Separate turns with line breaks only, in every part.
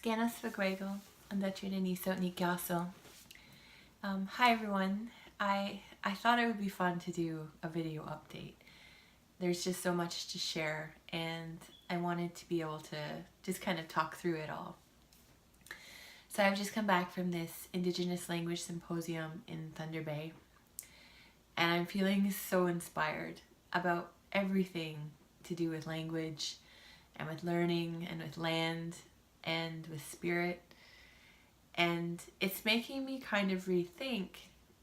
Scanas Fuego, Andachiriniso Nikaso. Hi everyone. I thought it would be fun to do a video update. There's just so much to share and I wanted to be able to just kind of talk through it all. So I've just come back from this Indigenous Language Symposium in Thunder Bay and I'm feeling so inspired about everything to do with language and with learning and with land and with spirit, and it's making me kind of rethink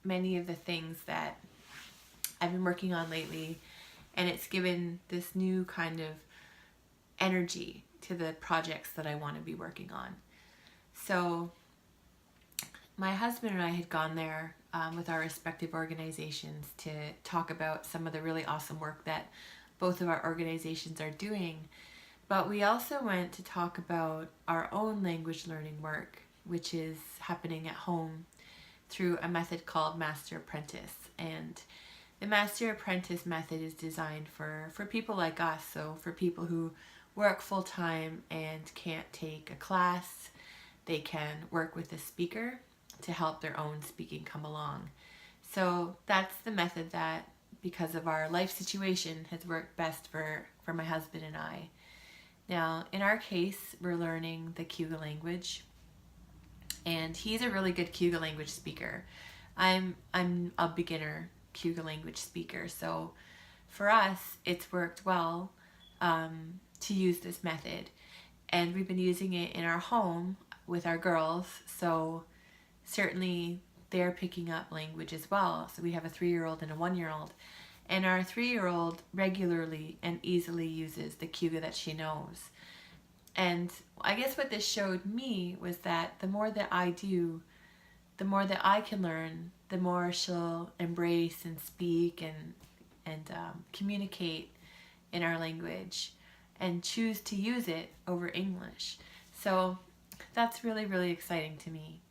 many of the things that I've been working on lately, and it's given this new kind of energy to the projects that I want to be working on. So my husband and I had gone there with our respective organizations to talk about some of the really awesome work that both of our organizations are doing. But we also went to talk about our own language learning work, which is happening at home through a method called Master Apprentice. And the Master Apprentice method is designed for people like us, so for people who work full-time and can't take a class, they can work with a speaker to help their own speaking come along. So that's the method that, because of our life situation, has worked best for my husband and I. Now, in our case, we're learning the Cayuga language, and he's a really good Cayuga language speaker. I'm a beginner Cayuga language speaker, so for us, it's worked well to use this method, and we've been using it in our home with our girls, so certainly they're picking up language as well. So we have a 3-year-old and a 1-year-old. And our 3-year-old regularly and easily uses the Cayuga that she knows. And I guess what this showed me was that the more that I do, the more that I can learn, the more she'll embrace and speak and communicate in our language and choose to use it over English. So that's really, really exciting to me.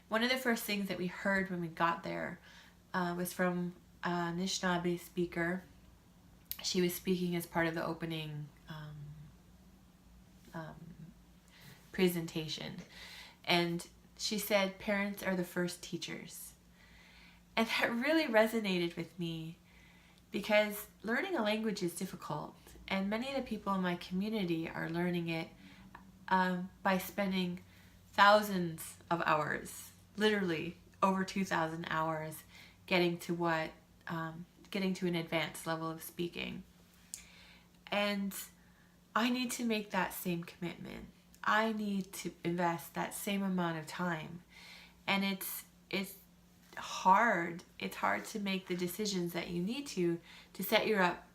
One of the first things that we heard when we got there was from a Anishinaabe speaker. She was speaking as part of the opening presentation, and she said parents are the first teachers, and that really resonated with me because learning a language is difficult, and many of the people in my community are learning it by spending thousands of hours, literally over 2,000 hours, getting to an advanced level of speaking. And I need to make that same commitment. I need to invest that same amount of time. And it's hard. It's hard to make the decisions that you need to set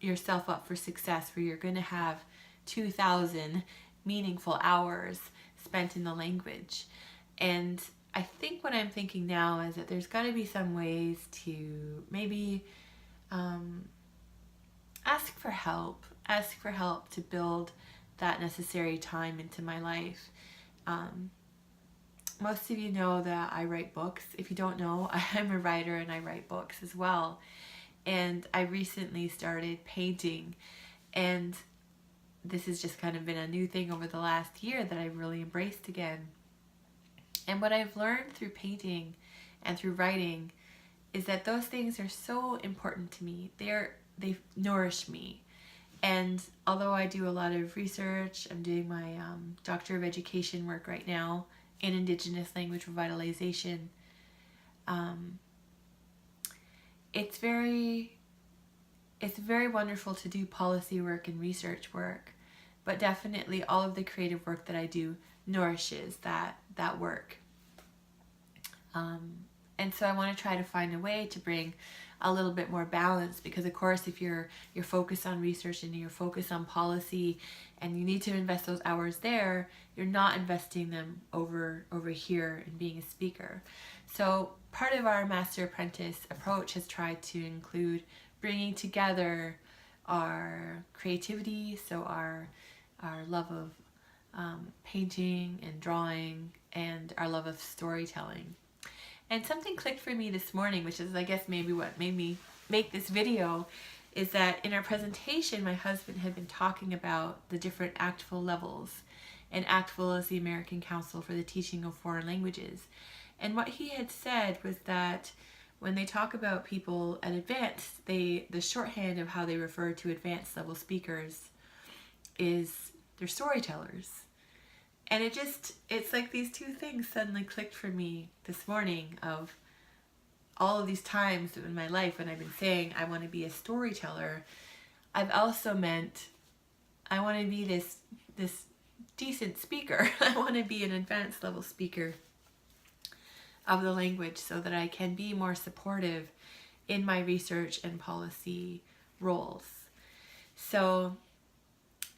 yourself up for success, where you're going to have 2,000 meaningful hours spent in the language. And I think what I'm thinking now is that there's got to be some ways to maybe ask for help to build that necessary time into my life. Most of you know that I write books. If you don't know, I'm a writer and I write books as well. And I recently started painting, and this has just kind of been a new thing over the last year that I've really embraced again. And what I've learned through painting and through writing is that those things are so important to me. They nourish me. And although I do a lot of research, I'm doing my Doctor of Education work right now in Indigenous language revitalization. It's very wonderful to do policy work and research work, but definitely all of the creative work that I do nourishes that work. And so I want to try to find a way to bring a little bit more balance, because of course if you're focused on research and you're focused on policy and you need to invest those hours there, you're not investing them over here in being a speaker. So part of our Master Apprentice approach has tried to include bringing together our creativity, so our love of painting and drawing, and our love of storytelling. And something clicked for me this morning, which is I guess maybe what made me make this video, is that in our presentation my husband had been talking about the different actful levels and Actful is the American Council for the Teaching of Foreign Languages. And what he had said was that when they talk about people at advanced, the shorthand of how they refer to advanced level speakers is they're storytellers. And it's like these two things suddenly clicked for me this morning of all of these times in my life when I've been saying I want to be a storyteller. I've also meant I want to be this decent speaker. I want to be an advanced level speaker of the language so that I can be more supportive in my research and policy roles. So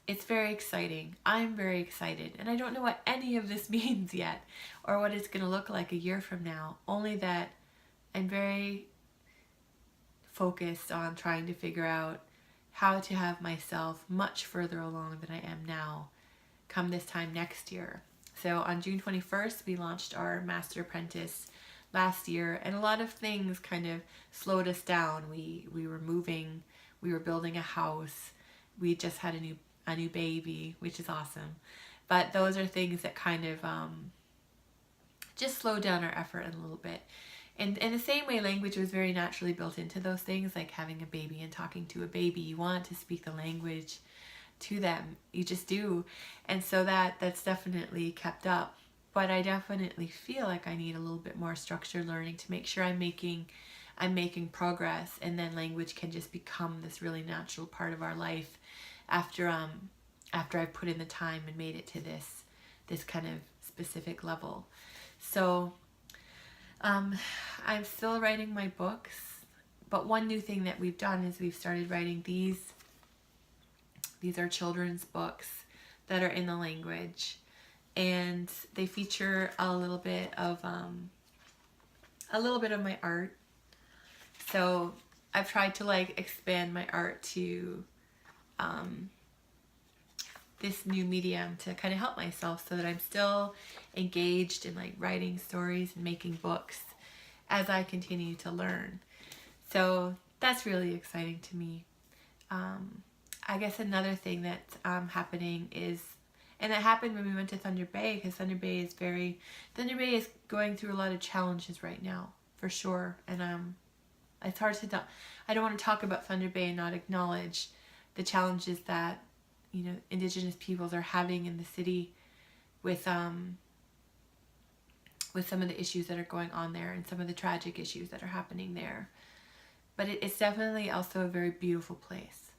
it's very exciting. I'm very excited. And I don't know what any of this means yet or what it's going to look like a year from now. Only that I'm very focused on trying to figure out how to have myself much further along than I am now come this time next year. So on June 21st, we launched our Master Apprentice last year, and a lot of things kind of slowed us down. We were moving, we were building a house, we just had a new baby, which is awesome. But those are things that kind of just slowed down our effort a little bit. And in the same way, language was very naturally built into those things, like having a baby and talking to a baby. You want to speak the language to them. You just do. And so that's definitely kept up. But I definitely feel like I need a little bit more structured learning to make sure I'm making progress, and then language can just become this really natural part of our life after I've put in the time and made it to this kind of specific level. So I'm still writing my books, but one new thing that we've done is we've started writing these are children's books that are in the language, and they feature a little bit of my art. So I've tried to like expand my art to this new medium to kind of help myself so that I'm still engaged in like writing stories and making books as I continue to learn. So that's really exciting to me. I guess another thing that's happening is, and that happened when we went to Thunder Bay, because Thunder Bay is going through a lot of challenges right now, for sure. And it's hard to I don't want to talk about Thunder Bay and not acknowledge the challenges that Indigenous peoples are having in the city with some of the issues that are going on there and some of the tragic issues that are happening there. But it's definitely also a very beautiful place,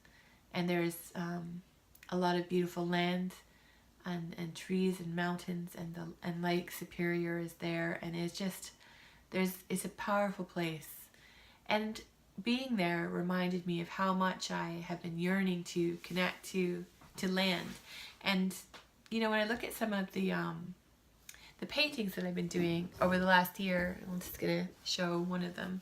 and there's a lot of beautiful land and trees and mountains, and Lake Superior is there, and it's a powerful place. And being there reminded me of how much I have been yearning to connect to land. And when I look at some of the paintings that I've been doing over the last year, I'm just gonna show one of them.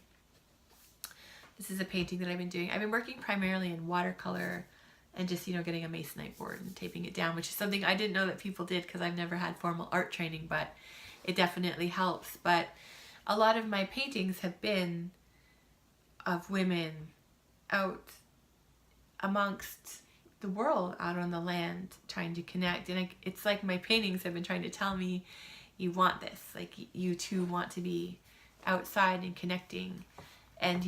This is a painting that I've been doing. I've been working primarily in watercolor and just getting a masonite board and taping it down, which is something I didn't know that people did because I've never had formal art training, but it definitely helps. But a lot of my paintings have been of women out amongst the world, out on the land, trying to connect. And it's like my paintings have been trying to tell me, you want this, like you too want to be outside and connecting. And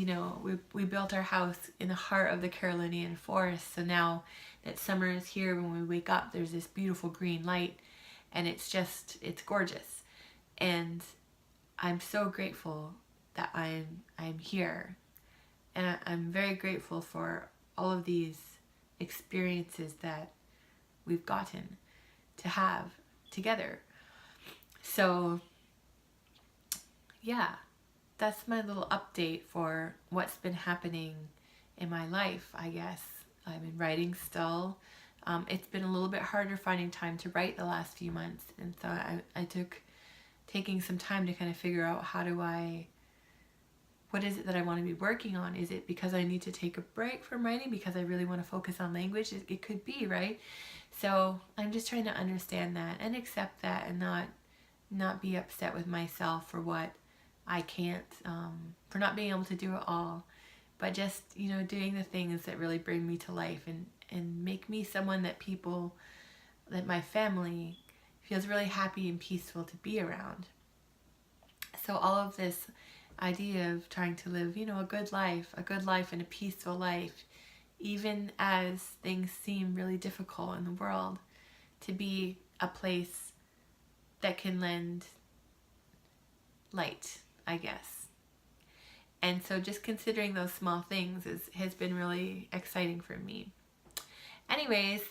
we built our house in the heart of the Carolinian forest, so now that summer is here, when we wake up there's this beautiful green light, and it's gorgeous. And I'm so grateful that I'm here. And I'm very grateful for all of these experiences that we've gotten to have together. So, yeah, that's my little update for what's been happening in my life, I guess. I've been writing still. It's been a little bit harder finding time to write the last few months. And so I took taking some time to kind of figure out what is it that I want to be working on? Is it because I need to take a break from writing because I really want to focus on language? It could be, right? So I'm just trying to understand that and accept that, and not be upset with myself for what I can't, for not being able to do it all, but just, doing the things that really bring me to life and make me someone that my family feels really happy and peaceful to be around. So all of this idea of trying to live, you know, a good life and a peaceful life, even as things seem really difficult in the world, to be a place that can lend light, I guess. And so just considering those small things has been really exciting for me. Anyways,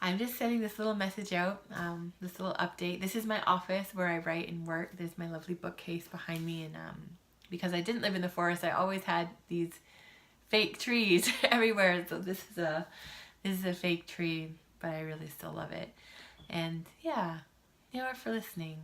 I'm just sending this little message out, this little update. This is my office where I write and work. There's my lovely bookcase behind me, and because I didn't live in the forest, I always had these fake trees everywhere. So this is a fake tree, but I really still love it. And yeah, you know what, for listening.